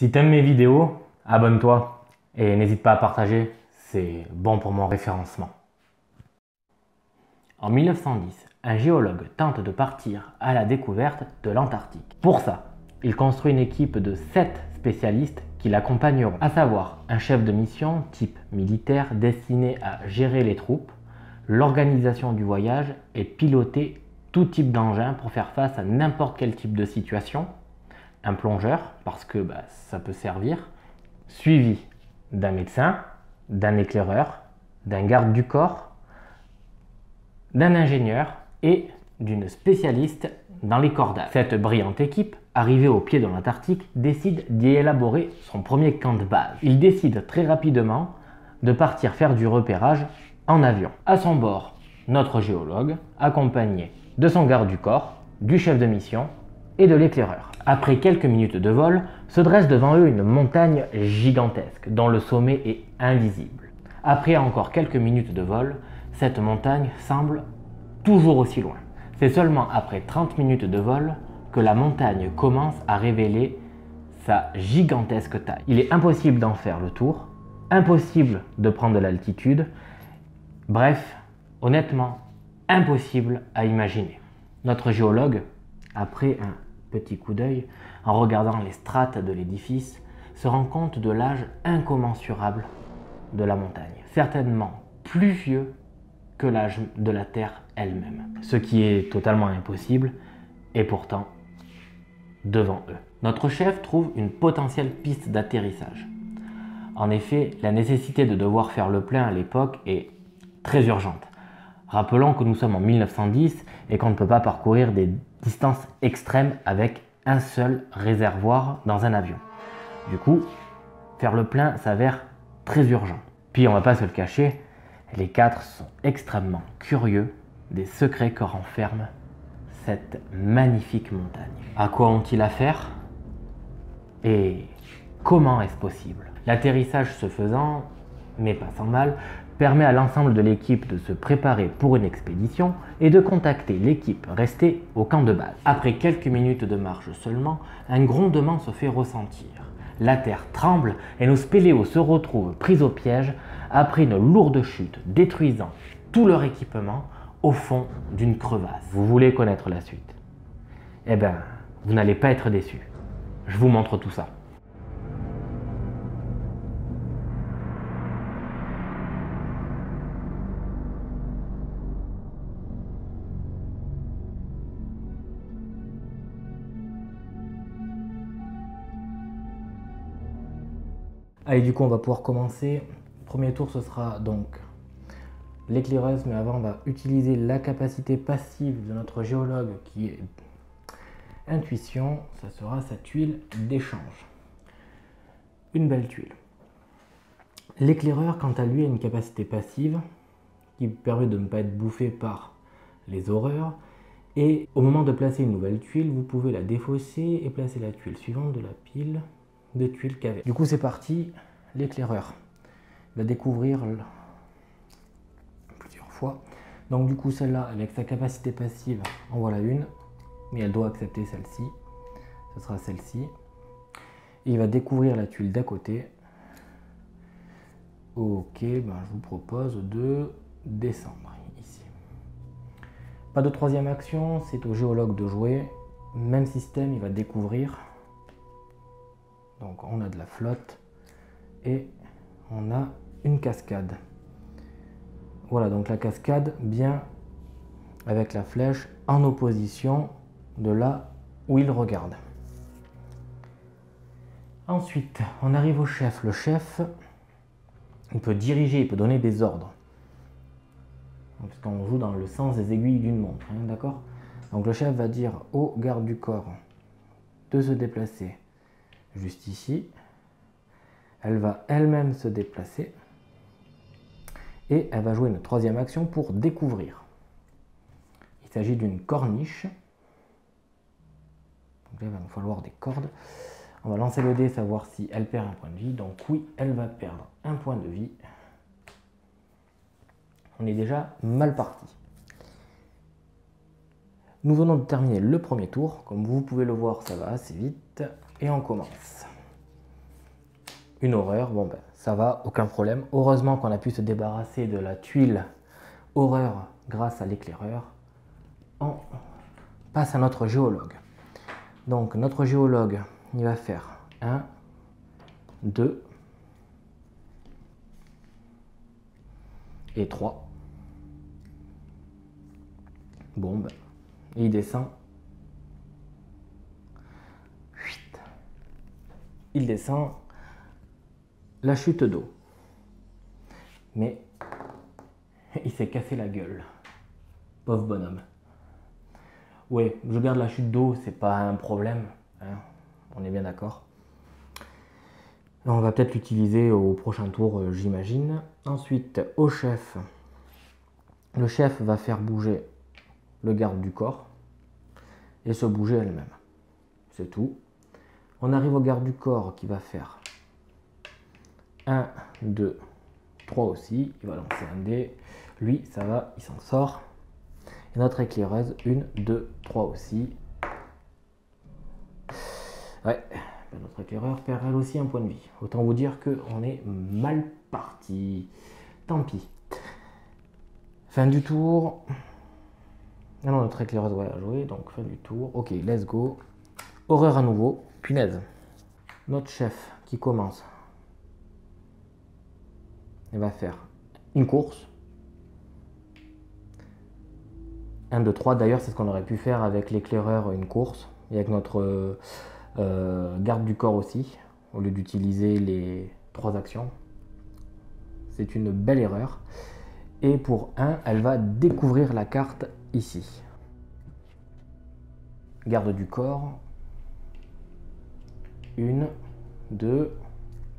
Si t'aimes mes vidéos, abonne-toi et n'hésite pas à partager, c'est bon pour mon référencement. En 1910, un géologue tente de partir à la découverte de l'Antarctique. Pour ça, il construit une équipe de 7 spécialistes qui l'accompagneront, à savoir un chef de mission type militaire destiné à gérer les troupes, l'organisation du voyage et piloter tout type d'engin pour faire face à n'importe quel type de situation, un plongeur parce que ça peut servir, suivi d'un médecin, d'un éclaireur, d'un garde du corps, d'un ingénieur et d'une spécialiste dans les cordages. Cette brillante équipe, arrivée au pied de l'Antarctique, décide d'y élaborer son premier camp de base. Il décide très rapidement de partir faire du repérage en avion. À son bord, notre géologue, accompagné de son garde du corps, du chef de mission et de l'éclaireur. Après quelques minutes de vol, se dresse devant eux une montagne gigantesque dont le sommet est invisible. Après encore quelques minutes de vol, cette montagne semble toujours aussi loin. C'est seulement après 30 minutes de vol que la montagne commence à révéler sa gigantesque taille. Il est impossible d'en faire le tour, impossible de prendre de l'altitude, bref, honnêtement, impossible à imaginer. Notre géologue, après un petit coup d'œil, en regardant les strates de l'édifice, se rend compte de l'âge incommensurable de la montagne, certainement plus vieux que l'âge de la Terre elle-même, ce qui est totalement impossible et pourtant devant eux. Notre chef trouve une potentielle piste d'atterrissage. En effet, la nécessité de devoir faire le plein à l'époque est très urgente. Rappelons que nous sommes en 1910 et qu'on ne peut pas parcourir des distances extrêmes avec un seul réservoir dans un avion. Du coup, faire le plein s'avère très urgent. Puis on ne va pas se le cacher, les 4 sont extrêmement curieux des secrets que renferme cette magnifique montagne. À quoi ont-ils affaire? Et comment est-ce possible? L'atterrissage se faisant, mais pas sans mal, permet à l'ensemble de l'équipe de se préparer pour une expédition et de contacter l'équipe restée au camp de base. Après quelques minutes de marche seulement, un grondement se fait ressentir. La terre tremble et nos spéléos se retrouvent pris au piège après une lourde chute détruisant tout leur équipement au fond d'une crevasse. Vous voulez connaître la suite? Eh bien, vous n'allez pas être déçus. Je vous montre tout ça. Allez, du coup, on va pouvoir commencer. Premier tour, ce sera donc l'éclaireuse, mais avant, on va utiliser la capacité passive de notre géologue qui est intuition. Ça sera sa tuile d'échange. Une belle tuile. L'éclaireur, quant à lui, a une capacité passive qui permet de ne pas être bouffé par les horreurs. Et au moment de placer une nouvelle tuile, vous pouvez la défausser et placer la tuile suivante de la pile de tuiles qu'avec. Du coup, c'est parti. L'éclaireur va découvrir plusieurs fois. Donc du coup, celle-là, avec sa capacité passive, en voilà une, mais elle doit accepter celle-ci. Ce sera celle-ci. Et il va découvrir la tuile d'à côté. Ok, je vous propose de descendre ici. Pas de troisième action, c'est au géologue de jouer. Même système, il va découvrir. Donc on a de la flotte et on a une cascade. Voilà, donc la cascade bien avec la flèche en opposition de là où il regarde. Ensuite, on arrive au chef. Le chef, il peut diriger, il peut donner des ordres. Parce qu'on joue dans le sens des aiguilles d'une montre, hein, d'accord? Donc le chef va dire au garde du corps de se déplacer juste ici. Elle va elle-même se déplacer et elle va jouer une troisième action pour découvrir. Il s'agit d'une corniche. Donc là, il va nous falloir des cordes. On va lancer le dé, savoir si elle perd un point de vie. Donc oui, elle va perdre un point de vie. On est déjà mal parti. Nous venons de terminer le premier tour. Comme vous pouvez le voir, ça va assez vite. Et on commence. une horreur. Bon ben ça va, aucun problème. Heureusement qu'on a pu se débarrasser de la tuile horreur grâce à l'éclaireur. On passe à notre géologue. Donc notre géologue, il va faire 1, 2 et 3. Bon ben, il descend. Il descend la chute d'eau. Mais il s'est cassé la gueule. Pauvre bonhomme. Ouais, je garde la chute d'eau, c'est pas un problème. Hein, on est bien d'accord. On va peut-être l'utiliser au prochain tour, j'imagine. Ensuite, au chef. Le chef va faire bouger le garde du corps et se bouger elle-même. C'est tout. On arrive au garde du corps qui va faire 1, 2, 3 aussi. Il va lancer un dé. Lui, ça va, il s'en sort. Et notre éclaireuse, 1, 2, 3 aussi. Ouais, notre éclaireur perd elle aussi un point de vie. Autant vous dire qu'on est mal parti. Tant pis. Fin du tour. Ah non, notre éclaireuse va jouer, donc fin du tour. Ok, let's go. Horreur à nouveau. Punaise. Notre chef qui commence. Il va faire une course. 1, 2, 3. D'ailleurs, c'est ce qu'on aurait pu faire avec l'éclaireur, une course. Et avec notre garde du corps aussi, au lieu d'utiliser les 3 actions. C'est une belle erreur. Et pour 1, elle va découvrir la carte ici. Garde du corps. 1, 2,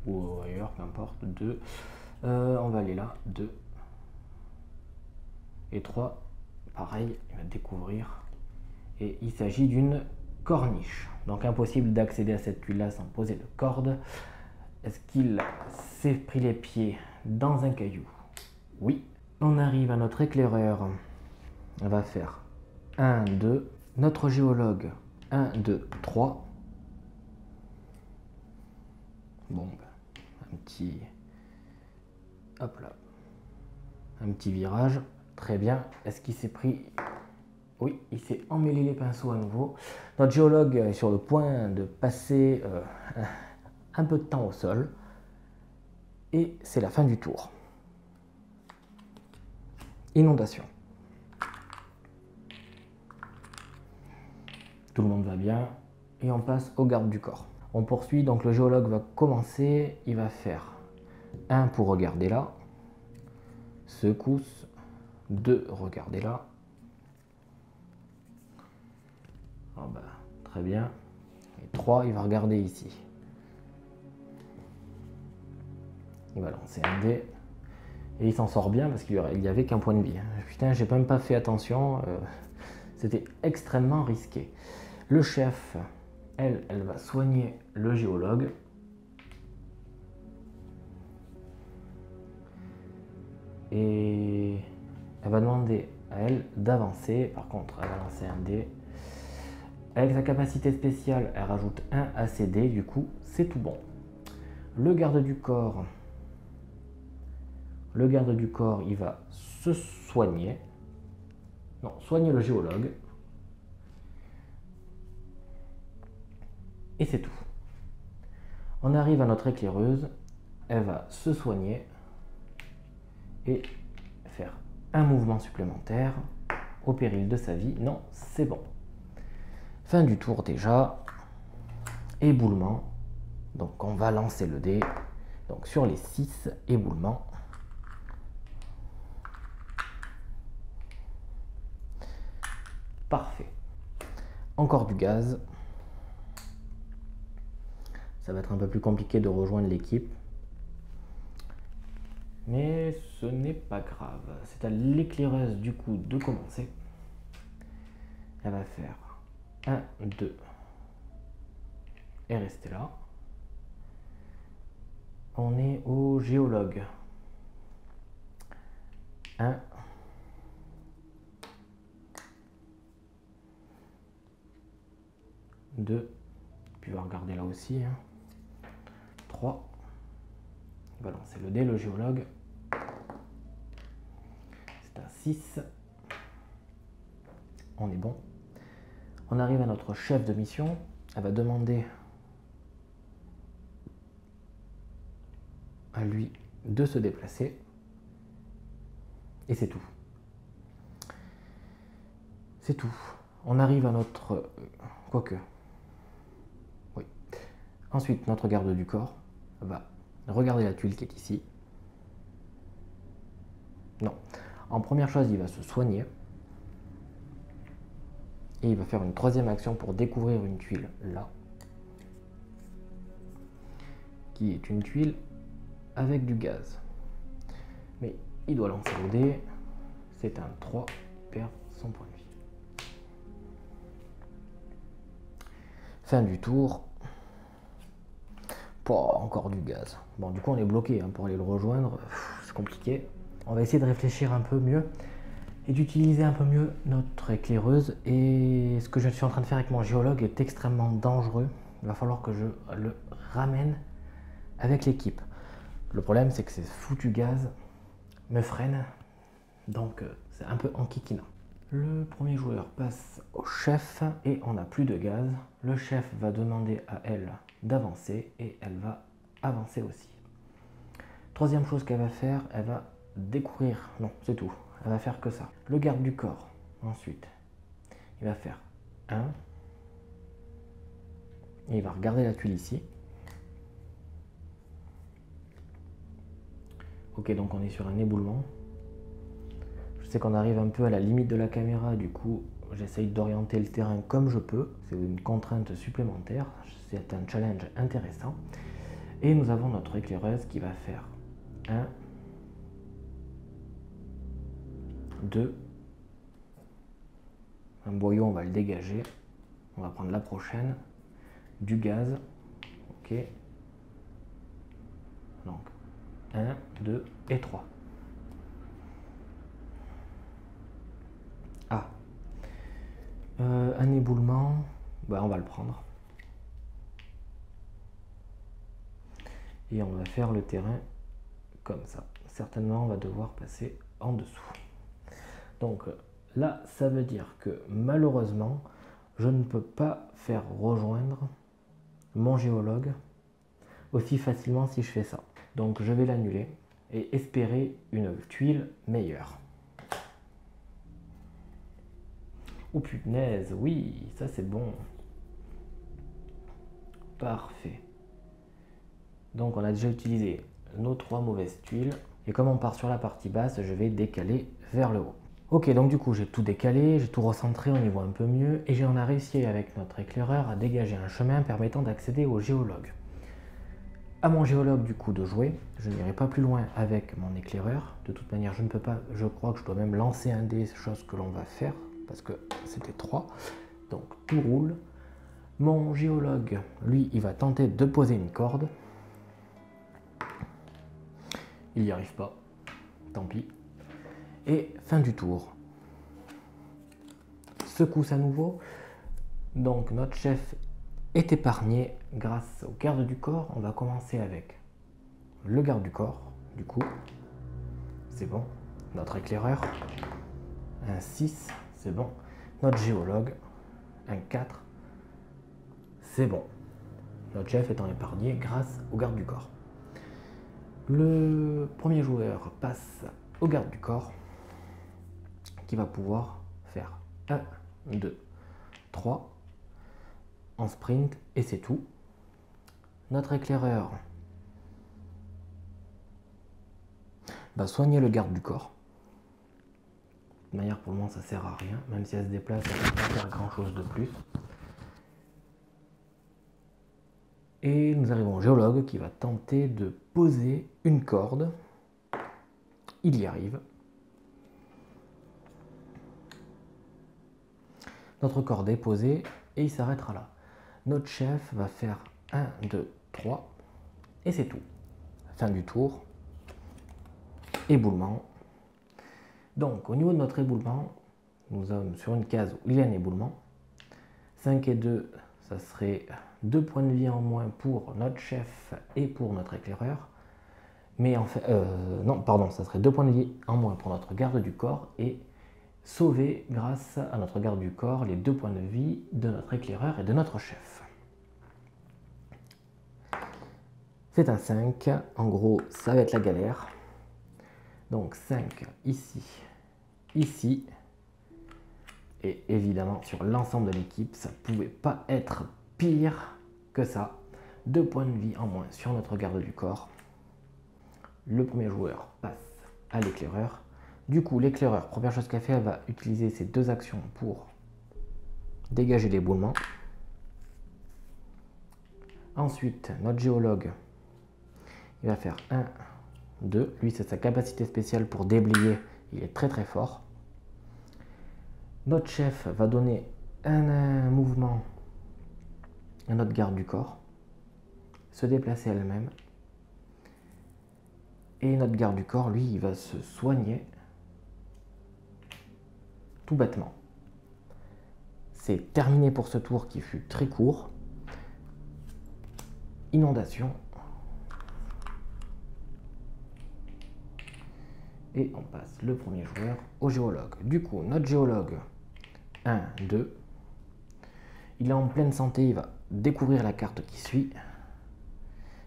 ou ailleurs, peu importe, 2. On va aller là, 2. Et 3, pareil, il va découvrir. Et il s'agit d'une corniche. Donc impossible d'accéder à cette tuile-là sans poser de corde. Est-ce qu'il s'est pris les pieds dans un caillou? Oui. On arrive à notre éclaireur. On va faire 1, 2. Notre géologue, 1, 2, 3. Bon, un petit... Hop là. Un petit virage. Très bien. Est-ce qu'il s'est pris... Oui, il s'est emmêlé les pinceaux à nouveau. Notre géologue est sur le point de passer un peu de temps au sol. Et c'est la fin du tour. Inondation. Tout le monde va bien. Et on passe au garde du corps. On poursuit, donc le géologue va commencer. Il va faire 1 pour regarder là. Secousse. 2, regarder là. Oh bah, très bien. Et 3, il va regarder ici. Il va lancer un dé. Et il s'en sort bien parce qu'il n'y avait qu'un point de vie. Putain, j'ai même pas fait attention. C'était extrêmement risqué. Le chef, elle va soigner le géologue. Et elle va demander à elle d'avancer. Par contre, elle va lancer un dé. Avec sa capacité spéciale, elle rajoute 1 à ses dés. Du coup, c'est tout bon. Le garde du corps. Le garde du corps, il va se soigner. Non, soigner le géologue. Et c'est tout. On arrive à notre éclaireuse. Elle va se soigner. Et faire un mouvement supplémentaire au péril de sa vie. Non, c'est bon. Fin du tour déjà. Éboulement. Donc on va lancer le dé. Donc sur les 6, éboulement. Parfait. Encore du gaz. Ça va être un peu plus compliqué de rejoindre l'équipe. Mais ce n'est pas grave. C'est à l'éclaireuse du coup de commencer. Elle va faire 1, 2 et rester là. On est au géologue. 1, 2, puis on va regarder là aussi. 3, Il va lancer le dé, le géologue. C'est un 6. On est bon. On arrive à notre chef de mission. Elle va demander à lui de se déplacer. Et c'est tout. C'est tout. On arrive à notre... Quoique. Oui. Ensuite, notre garde du corps va regarder la tuile qui est ici. Non. En première chose, il va se soigner. Et il va faire une troisième action pour découvrir une tuile là. Qui est une tuile avec du gaz. Mais il doit lancer le dé. C'est un 3. Il perd son point de vie. Fin du tour. Oh, encore du gaz. Bon, du coup, on est bloqué hein, pour aller le rejoindre. C'est compliqué. On va essayer de réfléchir un peu mieux et d'utiliser un peu mieux notre éclaireuse. Et ce que je suis en train de faire avec mon géologue est extrêmement dangereux. Il va falloir que je le ramène avec l'équipe. Le problème, c'est que ces foutus gaz me freinent. Donc, c'est un peu enquiquinant. Le premier joueur passe au chef et on n'a plus de gaz. Le chef va demander à elle d'avancer et elle va avancer aussi. Troisième chose qu'elle va faire, elle va découvrir, non c'est tout, elle va faire que ça. Le garde du corps, ensuite, il va faire 1. Et il va regarder la tuile ici. Ok, donc on est sur un éboulement. Je sais qu'on arrive un peu à la limite de la caméra, du coup j'essaye d'orienter le terrain comme je peux. C'est une contrainte supplémentaire, c'est un challenge intéressant. Et nous avons notre éclaireuse qui va faire 1, 2. Un boyau, on va le dégager. On va prendre la prochaine. Du gaz. Ok. Donc 1, 2 et 3. Ah. Un éboulement. Bah, on va le prendre. Et on va faire le terrain comme ça. Certainement, on va devoir passer en dessous. Donc là, ça veut dire que malheureusement, je ne peux pas faire rejoindre mon géologue aussi facilement si je fais ça. Donc je vais l'annuler et espérer une tuile meilleure. Oh punaise, oui, ça c'est bon. Parfait. Donc on a déjà utilisé nos 3 mauvaises tuiles. Et comme on part sur la partie basse, je vais décaler vers le haut. Ok, donc du coup j'ai tout décalé, j'ai tout recentré, on y voit un peu mieux. Et on a réussi avec notre éclaireur à dégager un chemin permettant d'accéder au géologue. À mon géologue du coup de jouer, je n'irai pas plus loin avec mon éclaireur. De toute manière je ne peux pas, je crois que je dois même lancer un dé, chose que l'on va faire. Parce que c'était 3. Donc tout roule. Mon géologue, lui, il va tenter de poser une corde. Il n'y arrive pas. Tant pis. Et fin du tour. Secousse à nouveau. Donc notre chef est épargné grâce au garde du corps. On va commencer avec le garde du corps. Du coup, c'est bon. Notre éclaireur. Un 6. C'est bon. Notre géologue, un 4, c'est bon. Notre chef étant épargné grâce au garde du corps. Le premier joueur passe au garde du corps qui va pouvoir faire 1, 2, 3 en sprint et c'est tout. Notre éclaireur va soigner le garde du corps. De manière, pour le moment, ça sert à rien. Même si elle se déplace, elle ne va pas faire grand chose de plus. Et nous arrivons au géologue qui va tenter de poser une corde. Il y arrive. Notre corde est posée et il s'arrêtera là. Notre chef va faire 1, 2, 3 et c'est tout. Fin du tour. Éboulement. Donc, au niveau de notre éboulement, nous sommes sur une case où il y a un éboulement. 5 et 2, ça serait 2 points de vie en moins pour notre chef et pour notre éclaireur. Mais en fait, non, pardon, ça serait 2 points de vie en moins pour notre garde du corps et sauver grâce à notre garde du corps les 2 points de vie de notre éclaireur et de notre chef. C'est un 5, en gros ça va être la galère. Donc 5 ici, ici, et évidemment sur l'ensemble de l'équipe, ça ne pouvait pas être pire que ça. 2 points de vie en moins sur notre garde du corps. Le premier joueur passe à l'éclaireur. Du coup, l'éclaireur, première chose qu'elle fait, elle va utiliser ses 2 actions pour dégager l'éboulement. Ensuite, notre géologue, il va faire 1, 2. Lui, c'est sa capacité spéciale pour déblayer. Il est très très fort. Notre chef va donner un mouvement à notre garde du corps. Se déplacer elle-même. Et notre garde du corps, lui, il va se soigner tout bêtement. C'est terminé pour ce tour qui fut très court. Inondation. Et on passe le premier joueur au géologue. Du coup, notre géologue, 1, 2. Il est en pleine santé, il va découvrir la carte qui suit.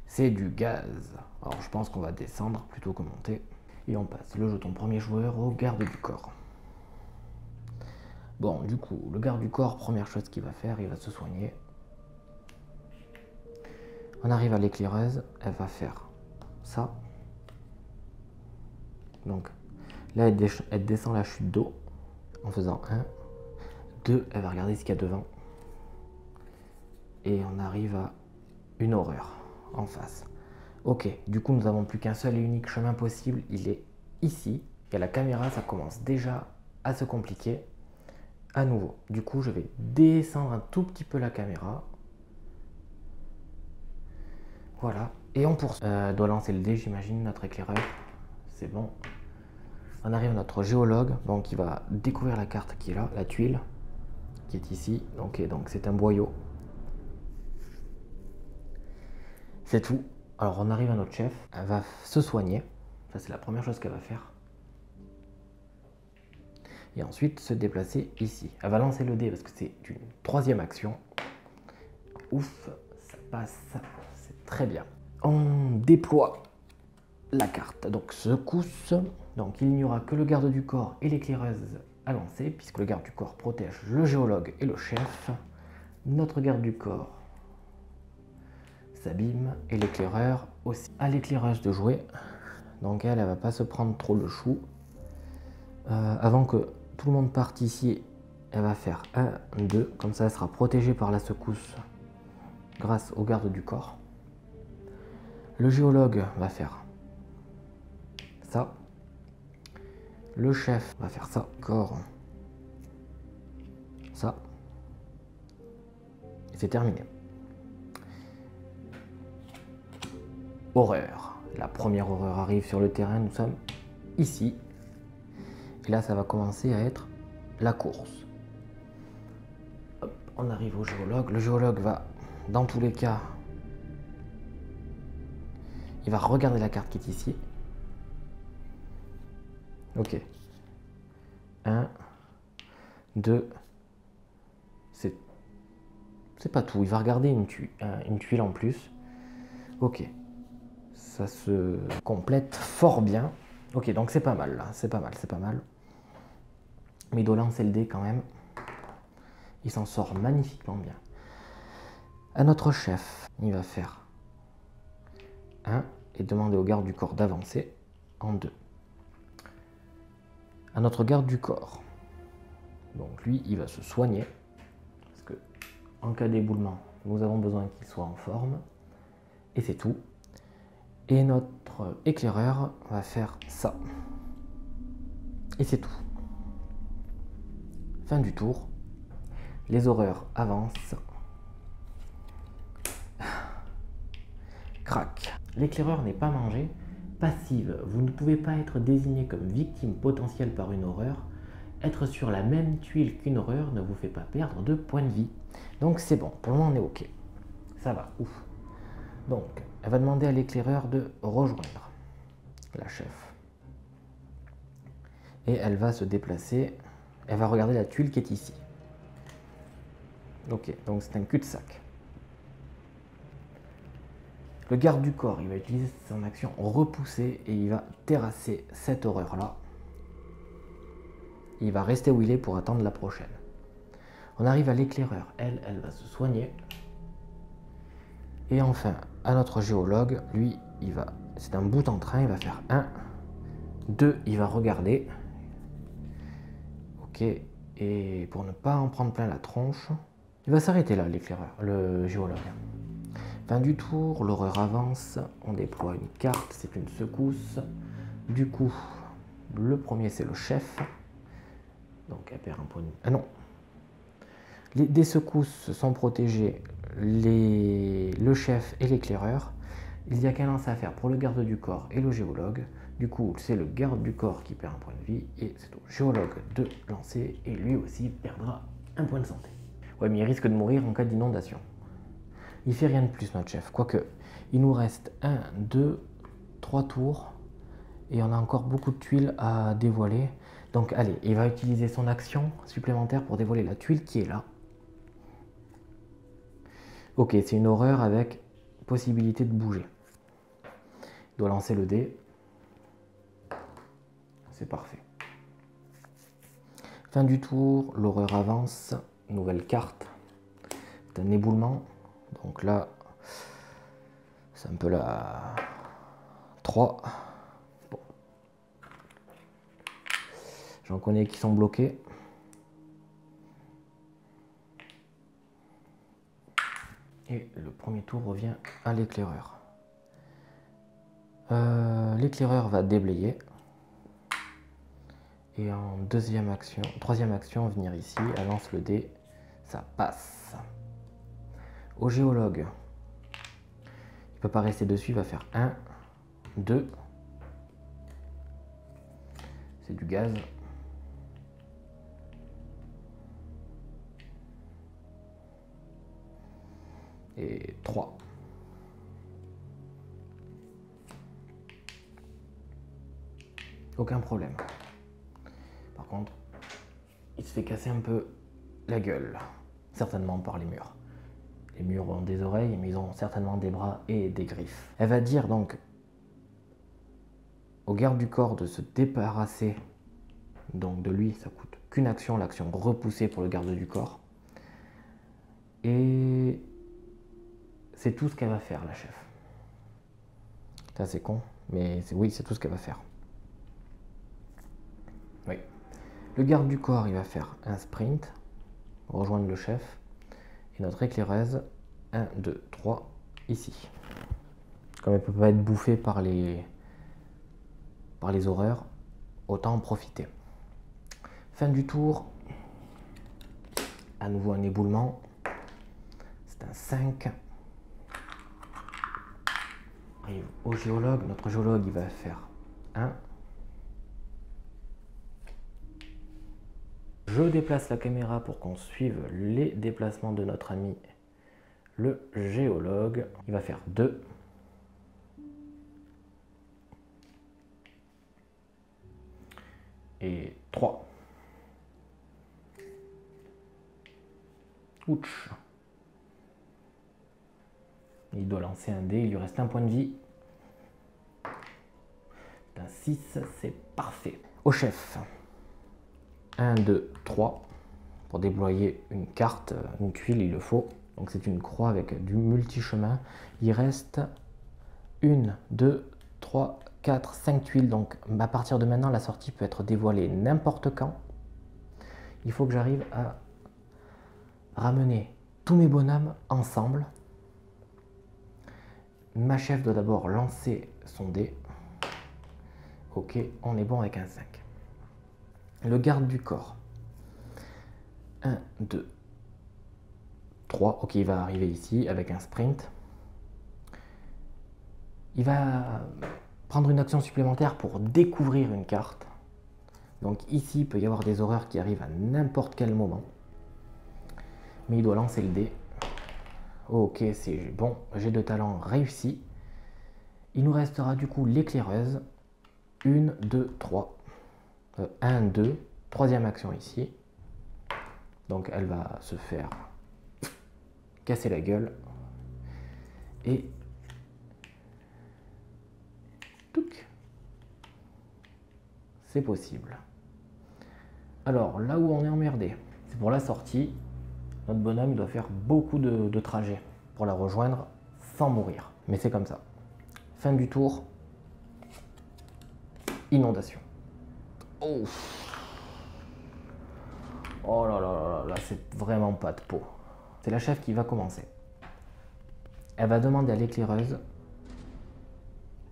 C'est du gaz. Alors je pense qu'on va descendre plutôt que monter. Et on passe le jeton premier joueur au garde du corps. Bon, du coup, le garde du corps, première chose qu'il va faire, il va se soigner. On arrive à l'éclaireuse, elle va faire ça. Donc là, elle descend la chute d'eau en faisant 1, 2, elle va regarder ce qu'il y a devant. Et on arrive à une horreur en face. Ok, du coup, nous n'avons plus qu'un seul et unique chemin possible. Il est ici. Et à la caméra, ça commence déjà à se compliquer à nouveau. Du coup, je vais descendre un tout petit peu la caméra. Voilà. Et on poursuit. Doit lancer le dé, j'imagine, notre éclaireur. C'est bon. On arrive à notre géologue, donc il va découvrir la carte qui est là, la tuile, qui est ici. Donc c'est un boyau. C'est tout. Alors on arrive à notre chef, elle va se soigner. Ça c'est la première chose qu'elle va faire. Et ensuite se déplacer ici. Elle va lancer le dé parce que c'est une 3e action. Ouf, ça passe, c'est très bien. On déploie la carte, donc secousse. Donc il n'y aura que le garde du corps et l'éclaireuse à lancer, puisque le garde du corps protège le géologue et le chef. Notre garde du corps s'abîme et l'éclaireur aussi. À l'éclaireuse de jouer, donc elle va pas se prendre trop le chou. Avant que tout le monde parte ici, elle va faire 1, 2, comme ça elle sera protégée par la secousse grâce au garde du corps. Le géologue va faire ça. Le chef va faire ça, corps, ça, et c'est terminé. Horreur. La première horreur arrive sur le terrain, nous sommes ici. Et là, ça va commencer à être la course. Hop, on arrive au géologue. Le géologue va, dans tous les cas, il va regarder la carte qui est ici. Ok. 1, 2. C'est pas tout. Il va regarder une tuile en plus. Ok. Ça se complète fort bien. Ok, donc c'est pas mal là. C'est pas mal, c'est pas mal. Mais il doit lancer le dé quand même. Il s'en sort magnifiquement bien. À notre chef, il va faire 1 et demander au garde du corps d'avancer en 2. À notre garde du corps, donc lui, il va se soigner. Parce que en cas d'éboulement, nous avons besoin qu'il soit en forme. Et c'est tout. Et notre éclaireur va faire ça. Et c'est tout. Fin du tour. Les horreurs avancent. Crac. L'éclaireur n'est pas mangé. Passive. Vous ne pouvez pas être désigné comme victime potentielle par une horreur. Être sur la même tuile qu'une horreur ne vous fait pas perdre de points de vie. Donc c'est bon. Pour le moment, on est OK. Ça va. Ouf. Donc, elle va demander à l'éclaireur de rejoindre. la chef. Et elle va se déplacer. Elle va regarder la tuile qui est ici. Ok, donc c'est un cul-de-sac. Le garde du corps, il va utiliser son action repousser et il va terrasser cette horreur-là. Il va rester où il est pour attendre la prochaine. On arrive à l'éclaireur. Elle va se soigner. Et enfin, à notre géologue, lui, c'est un bout en train, il va faire 1, 2, il va regarder. Ok, et pour ne pas en prendre plein la tronche, il va s'arrêter là, l'éclaireur, le géologue. Fin du tour, l'horreur avance, on déploie une carte, c'est une secousse. Du coup, le premier c'est le chef. Donc elle perd un point de... Ah non. Des secousses sont protégées le chef et l'éclaireur. Il n'y a qu'un lance à faire pour le garde du corps et le géologue. Du coup, c'est le garde du corps qui perd un point de vie et c'est au géologue de lancer et lui aussi perdra un point de santé. Ouais, mais il risque de mourir en cas d'inondation. Il fait rien de plus, notre chef. Quoique, il nous reste 1, 2, 3 tours et on a encore beaucoup de tuiles à dévoiler. Donc, allez, il va utiliser son action supplémentaire pour dévoiler la tuile qui est là. Ok, c'est une horreur avec possibilité de bouger. Il doit lancer le dé. C'est parfait. Fin du tour, l'horreur avance. Nouvelle carte. C'est un éboulement. Donc là, c'est un peu la 3. Bon. J'en connais qui sont bloqués. Et le premier tour revient à l'éclaireur. L'éclaireur va déblayer. Et en troisième action, venir ici, elle lance le dé, ça passe. Au géologue, il ne peut pas rester dessus, il va faire 1, 2. C'est du gaz. Et 3. Aucun problème. Par contre, il se fait casser un peu la gueule, certainement par les murs. Les murs ont des oreilles, mais ils ont certainement des bras et des griffes. Elle va dire donc au garde du corps de se débarrasser donc de lui, ça coûte qu'une action, l'action repoussée pour le garde du corps. Et c'est tout ce qu'elle va faire, la chef. Ça c'est con, mais oui, c'est tout ce qu'elle va faire. Oui. Le garde du corps, il va faire un sprint, rejoindre le chef. Et notre éclaireuse, 1, 2, 3, ici. Comme elle ne peut pas être bouffée par les horreurs, autant en profiter. Fin du tour. À nouveau un éboulement. C'est un 5. Arrive au géologue. Notre géologue, il va faire 1. Je déplace la caméra pour qu'on suive les déplacements de notre ami le géologue. Il va faire 2. Et 3. Ouch. Il doit lancer un dé, il lui reste un point de vie. C'est un 6, c'est parfait. Au chef. 1, 2, 3. Pour déployer une carte, une tuile, il le faut. Donc c'est une croix avec du multi-chemin. Il reste 1, 2, 3, 4, 5 tuiles. Donc à partir de maintenant, la sortie peut être dévoilée n'importe quand. Il faut que j'arrive à ramener tous mes bonhommes ensemble. Ma chef doit d'abord lancer son dé. Ok, on est bon avec un 5. Le garde du corps. 1, 2, 3. Ok, il va arriver ici avec un sprint. Il va prendre une action supplémentaire pour découvrir une carte. Donc ici, il peut y avoir des horreurs qui arrivent à n'importe quel moment. Mais il doit lancer le dé. Ok, c'est bon, j'ai de talent réussi. Il nous restera du coup l'éclaireuse. 1, 2, 3. 1, 2. Troisième action ici. Donc elle va se faire casser la gueule. Et... touc. C'est possible. Alors, là où on est emmerdé, c'est pour la sortie. Notre bonhomme doit faire beaucoup de trajets pour la rejoindre sans mourir. Mais c'est comme ça. Fin du tour. Inondation. Oh, oh là là là là, c'est vraiment pas de peau. C'est la chef qui va commencer. Elle va demander à l'éclaireuse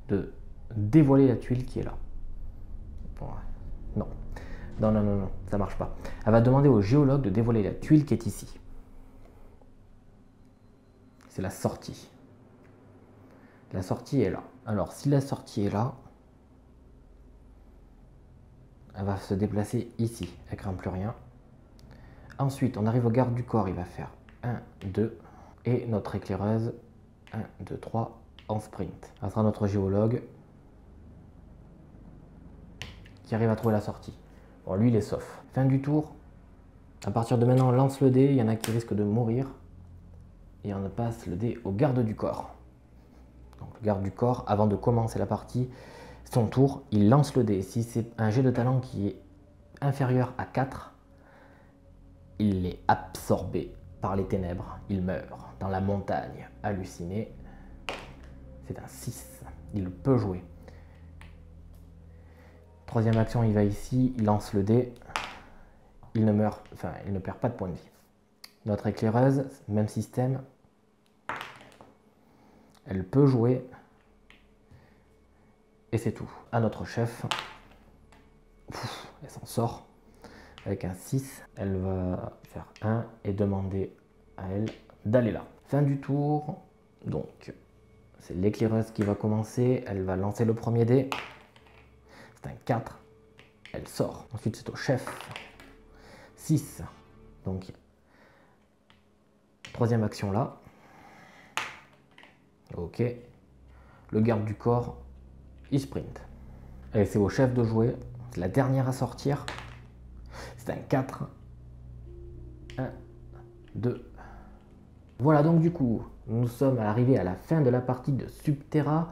de dévoiler la tuile qui est là. Bon, non. Non, non, non, non, ça marche pas. Elle va demander au géologue de dévoiler la tuile qui est ici. C'est la sortie. La sortie est là. Alors, si la sortie est là, elle va se déplacer ici. Elle craint plus rien. Ensuite, on arrive au garde du corps. Il va faire 1, 2. Et notre éclaireuse, 1, 2, 3, en sprint. Ça sera notre géologue qui arrive à trouver la sortie. Bon, lui, il est sauf. Fin du tour. À partir de maintenant, on lance le dé. Il y en a qui risquent de mourir. Et on passe le dé au garde du corps. Donc, le garde du corps, avant de commencer la partie, son tour, il lance le dé. Si c'est un jet de talent qui est inférieur à 4, il est absorbé par les ténèbres. Il meurt dans la montagne hallucinée. C'est un 6. Il peut jouer. Troisième action, il va ici, il lance le dé. Il ne meurt, enfin, il ne perd pas de points de vie. Notre éclaireuse, même système. Elle peut jouer. Et c'est tout. À notre chef. Elle s'en sort. Avec un 6. Elle va faire 1 et demander à elle d'aller là. Fin du tour. Donc, c'est l'éclaireuse qui va commencer. Elle va lancer le premier dé. C'est un 4. Elle sort. Ensuite, c'est au chef. 6. Donc, troisième action là. Ok. Le garde du corps, il sprint. Et c'est au chef de jouer. C'est la dernière à sortir. C'est un 4. 1, 2. Voilà, donc du coup, nous sommes arrivés à la fin de la partie de Subterra,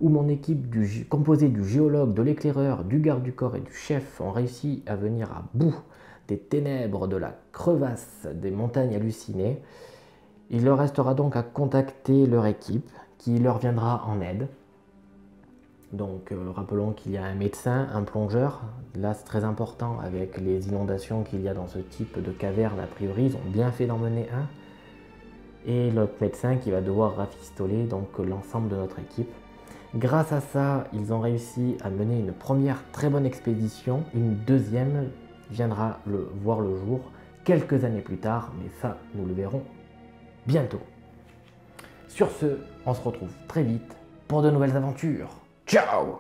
où mon équipe composée du géologue, de l'éclaireur, du garde du corps et du chef ont réussi à venir à bout des ténèbres, de la crevasse, des montagnes hallucinées. Il leur restera donc à contacter leur équipe, qui leur viendra en aide. Donc rappelons qu'il y a un médecin, un plongeur. Là c'est très important avec les inondations qu'il y a dans ce type de caverne. A priori ils ont bien fait d'en mener un. Et l'autre médecin qui va devoir rafistoler donc l'ensemble de notre équipe. Grâce à ça, ils ont réussi à mener une première très bonne expédition. Une deuxième viendra voir le jour quelques années plus tard, mais ça nous le verrons bientôt. Sur ce, on se retrouve très vite pour de nouvelles aventures. Ciao!